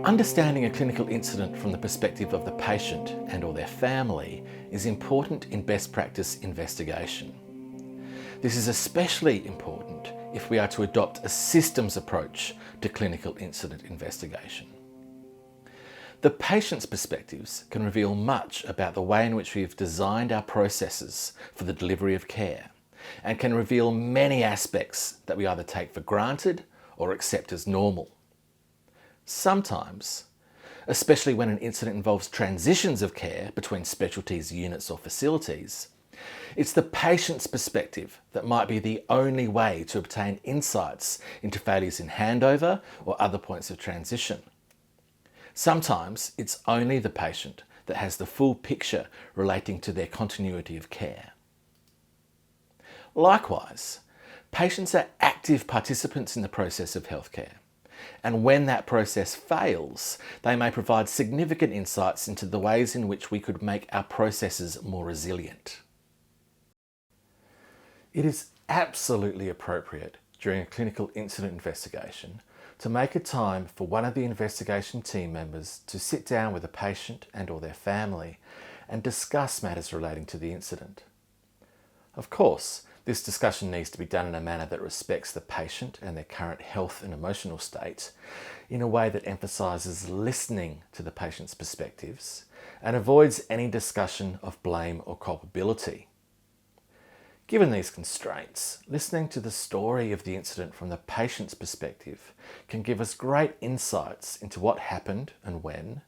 Understanding a clinical incident from the perspective of the patient and/or their family is important in best practice investigation. This is especially important if we are to adopt a systems approach to clinical incident investigation. The patient's perspectives can reveal much about the way in which we have designed our processes for the delivery of care, and can reveal many aspects that we either take for granted or accept as normal. Sometimes, especially when an incident involves transitions of care between specialties, units or facilities, it's the patient's perspective that might be the only way to obtain insights into failures in handover or other points of transition. Sometimes it's only the patient that has the full picture relating to their continuity of care. Likewise, patients are active participants in the process of healthcare, and when that process fails, they may provide significant insights into the ways in which we could make our processes more resilient. It is absolutely appropriate during a clinical incident investigation to make a time for one of the investigation team members to sit down with a patient and/or their family and discuss matters relating to the incident. Of course, this discussion needs to be done in a manner that respects the patient and their current health and emotional state, in a way that emphasises listening to the patient's perspectives and avoids any discussion of blame or culpability. Given these constraints, listening to the story of the incident from the patient's perspective can give us great insights into what happened and when,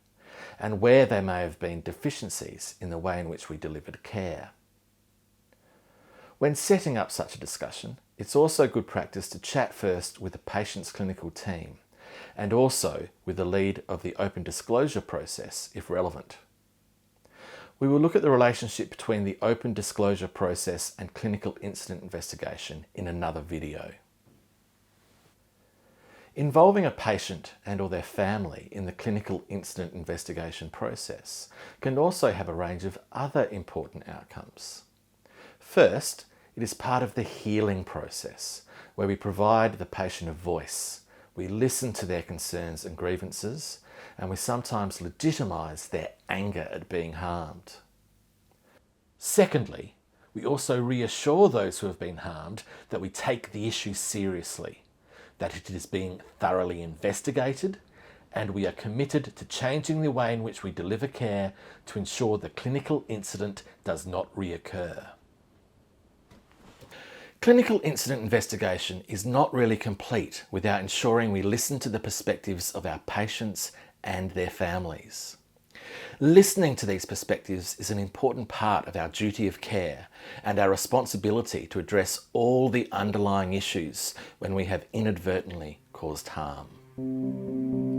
and where there may have been deficiencies in the way in which we delivered care. When setting up such a discussion, it's also good practice to chat first with the patient's clinical team, and also with the lead of the open disclosure process if relevant. We will look at the relationship between the open disclosure process and clinical incident investigation in another video. Involving a patient and/or their family in the clinical incident investigation process can also have a range of other important outcomes. First, it is part of the healing process, where we provide the patient a voice. We listen to their concerns and grievances, and we sometimes legitimise their anger at being harmed. Secondly, we also reassure those who have been harmed that we take the issue seriously, that it is being thoroughly investigated, and we are committed to changing the way in which we deliver care to ensure the clinical incident does not reoccur. Clinical incident investigation is not really complete without ensuring we listen to the perspectives of our patients and their families. Listening to these perspectives is an important part of our duty of care and our responsibility to address all the underlying issues when we have inadvertently caused harm.